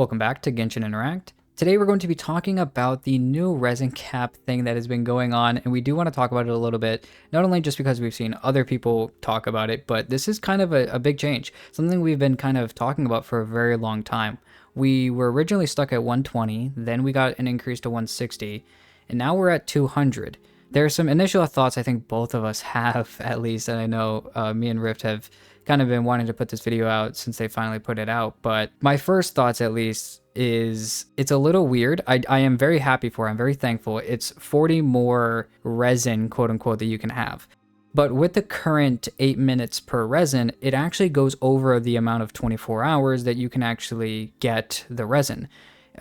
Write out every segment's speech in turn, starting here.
Welcome back to Genshin Interact. Today we're going to be talking about the new resin cap thing that has been going on, and we do want to talk about it a little bit, not only just because we've seen other people talk about it, but this is kind of a big change, something we've been kind of talking about for a very long time. We were originally stuck at 120, then we got an increase to 160, and now we're at 200. There are some initial thoughts I think both of us have, at least, and I know me and Rift have kind of been wanting to put this video out since they finally put it out. But my first thoughts, at least, is it's a little weird. I am very happy for it. I'm very thankful. It's 40 more resin, quote unquote, that you can have. But with the current 8 minutes per resin, it actually goes over the amount of 24 hours that you can actually get the resin.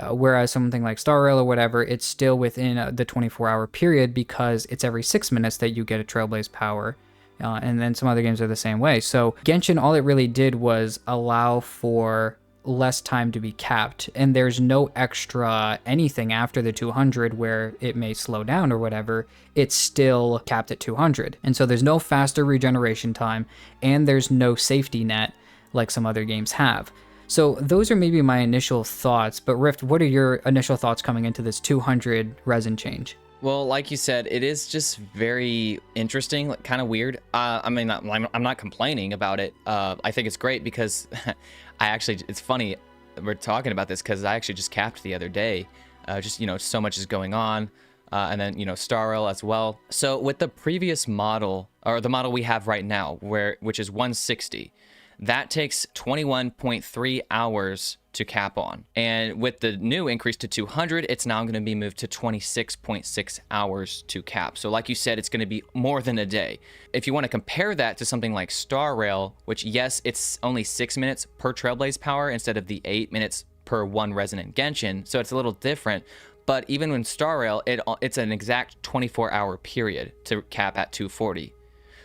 Whereas something like Star Rail or whatever, it's still within the 24-hour period because it's every 6 minutes that you get a Trailblaze power. And then some other games are the same way. So Genshin, all it really did was allow for less time to be capped, and there's no extra anything after the 200 where it may slow down or whatever. It's still capped at 200, and so there's no faster regeneration time, and there's no safety net like some other games have. So those are maybe my initial thoughts, but Rift, what are your initial thoughts coming into this 200 resin change? Well, like you said, it is just very interesting, like, kind of weird. I mean, I'm not complaining about it. I think it's great because it's funny we're talking about this because I actually just capped the other day. So much is going on. And then, Star Rail as well. So with the previous model, or the model we have right now, which is 160, that takes 21.3 hours to cap on. And with the new increase to 200, it's now going to be moved to 26.6 hours to cap. So like you said, it's going to be more than a day. If you want to compare that to something like Star Rail, which yes, it's only 6 minutes per Trailblaze power instead of the 8 minutes per one Resonant Genshin. So it's a little different. But even in Star Rail, it's an exact 24-hour period to cap at 240.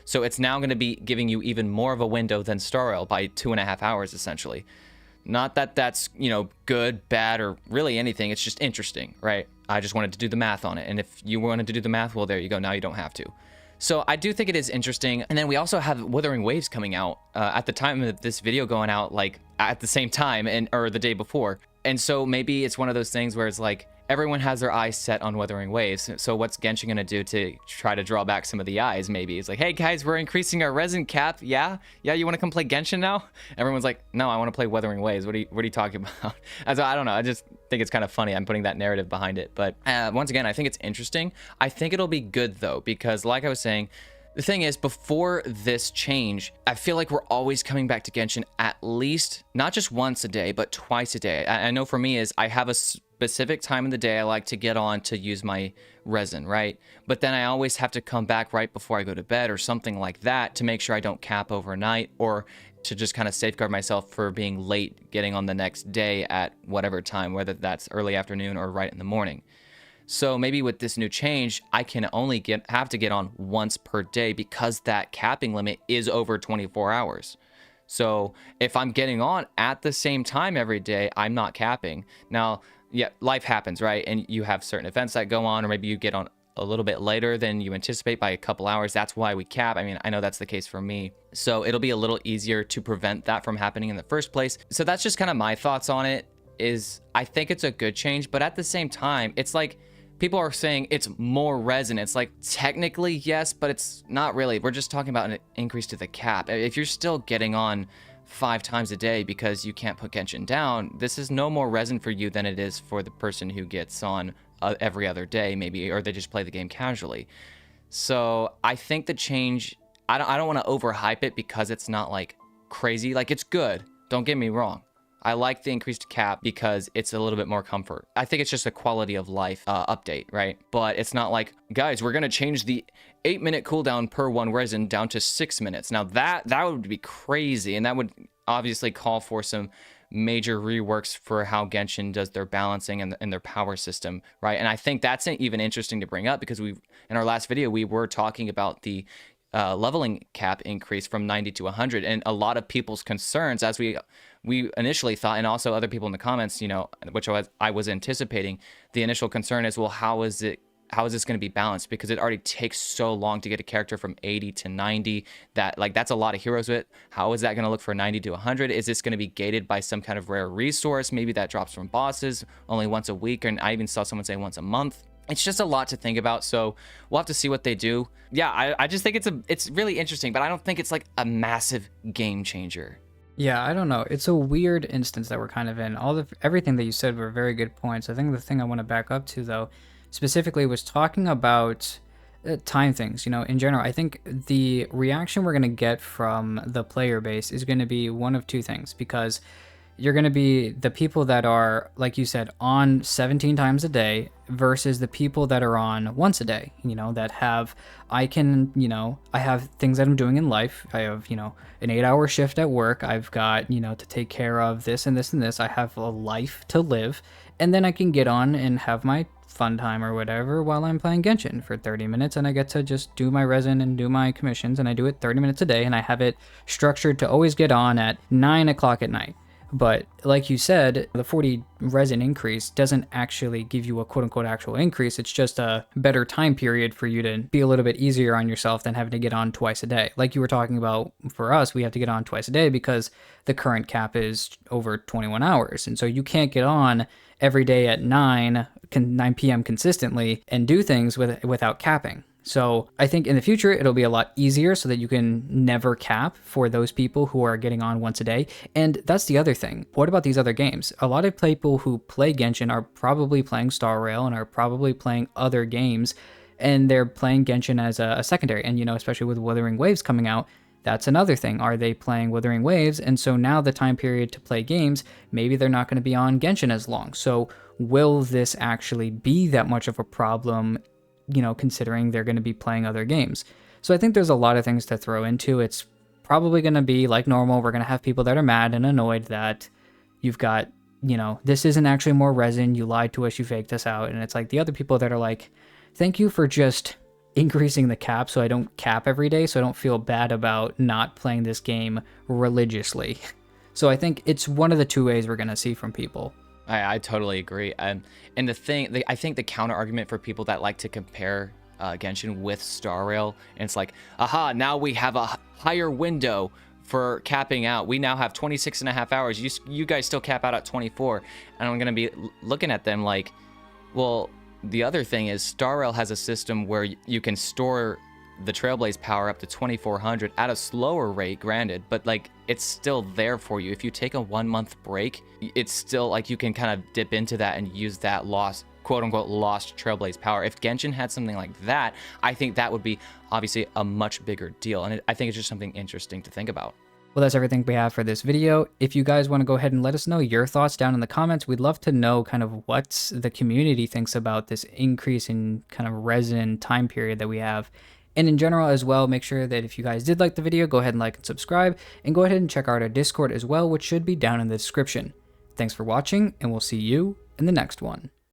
So it's now going to be giving you even more of a window than Star Rail by 2.5 hours, essentially. Not that that's, good, bad, or really anything. It's just interesting, right? I just wanted to do the math on it. And if you wanted to do the math, well, there you go. Now you don't have to. So I do think it is interesting. And then we also have Wuthering Waves coming out at the time of this video going out, like at the same time or the day before. And so maybe it's one of those things where it's like, everyone has their eyes set on Wuthering Waves. So what's Genshin going to do to try to draw back some of the eyes, maybe? It's like, hey, guys, we're increasing our resin cap. Yeah, you want to come play Genshin now? Everyone's like, no, I want to play Wuthering Waves. What are you talking about? I don't know. I just think it's kind of funny. I'm putting that narrative behind it. But once again, I think it's interesting. I think it'll be good, though, because like I was saying, the thing is, before this change, I feel like we're always coming back to Genshin at least, not just once a day, but twice a day. I know for me is I have a specific time in the day I like to get on to use my resin, right? But then I always have to come back right before I go to bed or something like that to make sure I don't cap overnight, or to just kind of safeguard myself for being late getting on the next day at whatever time, whether that's early afternoon or right in the morning. So maybe with this new change, I can only have to get on once per day because that capping limit is over 24 hours. So if I'm getting on at the same time every day, I'm not capping. Now, yeah, life happens, right? And you have certain events that go on, or maybe you get on a little bit later than you anticipate by a couple hours. That's why we cap. I mean, I know that's the case for me. So it'll be a little easier to prevent that from happening in the first place. So that's just kind of my thoughts on it. I think it's a good change, but at the same time, it's like, people are saying it's more resin. It's like, technically, yes, but it's not really. We're just talking about an increase to the cap. If you're still getting on 5 times a day because you can't put Genshin down, this is no more resin for you than it is for the person who gets on every other day, maybe, or they just play the game casually. So I think the change, I don't want to overhype it because it's not like crazy. Like, it's good. Don't get me wrong. I like the increased cap because it's a little bit more comfort. I think it's just a quality of life update, right? But it's not like, guys, we're going to change the 8-minute cooldown per one resin down to 6 minutes. Now that would be crazy. And that would obviously call for some major reworks for how Genshin does their balancing and their power system, right? And I think that's even interesting to bring up because in our last video, we were talking about the leveling cap increase from 90 to 100, and a lot of people's concerns, as we initially thought, and also other people in the comments, which I was anticipating, the initial concern is, well, how how is this going to be balanced? Because it already takes so long to get a character from 80 to 90. That like that's a lot of heroes with. How is that going to look for 90 to 100? Is this going to be gated by some kind of rare resource? Maybe that drops from bosses only once a week, and I even saw someone say once a month. It's just a lot to think about, so we'll have to see what they do. Yeah, I just think it's really interesting, but I don't think it's like a massive game changer. Yeah, I don't know. It's a weird instance that we're kind of in. Everything that you said were very good points. I think the thing I want to back up to though, specifically, was talking about time things. In general, I think the reaction we're going to get from the player base is going to be one of two things, because you're going to be the people that are, like you said, on 17 times a day versus the people that are on once a day, that have, I have things that I'm doing in life. I have, an 8-hour shift at work. I've got, to take care of this and this and this. I have a life to live. And then I can get on and have my fun time or whatever while I'm playing Genshin for 30 minutes, and I get to just do my resin and do my commissions, and I do it 30 minutes a day, and I have it structured to always get on at 9 o'clock at night. But like you said, the 40 resin increase doesn't actually give you a quote-unquote actual increase. It's just a better time period for you to be a little bit easier on yourself than having to get on twice a day. Like you were talking about, for us, we have to get on twice a day because the current cap is over 21 hours. And so you can't get on every day at 9 p.m. consistently and do things without capping. So I think in the future, it'll be a lot easier so that you can never cap for those people who are getting on once a day. And that's the other thing. What about these other games? A lot of people who play Genshin are probably playing Star Rail and are probably playing other games, and they're playing Genshin as a secondary. And, especially with Wuthering Waves coming out, that's another thing. Are they playing Wuthering Waves? And so now the time period to play games, maybe they're not going to be on Genshin as long. So will this actually be that much of a problem, considering they're going to be playing other games? So I think there's a lot of things to throw into. It's probably going to be like normal. We're going to have people that are mad and annoyed that you've got, this isn't actually more resin. You lied to us. You faked us out. And it's like the other people that are like, thank you for just increasing the cap so I don't cap every day, so I don't feel bad about not playing this game religiously. So I think it's one of the two ways we're going to see from people. I totally agree. And I think the counter argument for people that like to compare Genshin with Star Rail, and it's like, aha, now we have a higher window for capping out. We now have 26 and a half hours. You guys still cap out at 24. And I'm going to be looking at them like, well, the other thing is Star Rail has a system where you can store the Trailblaze power up to 2400 at a slower rate, granted, but like it's still there for you. If you take a 1 month break, it's still like you can kind of dip into that and use that lost, quote unquote, lost Trailblaze power. If Genshin had something like that, I think that would be obviously a much bigger deal. And I think it's just something interesting to think about. Well, that's everything we have for this video. If you guys want to go ahead and let us know your thoughts down in the comments, we'd love to know kind of what the community thinks about this increase in kind of resin time period that we have. And in general as well, make sure that if you guys did like the video, go ahead and like and subscribe, and go ahead and check out our Discord as well, which should be down in the description. Thanks for watching, and we'll see you in the next one.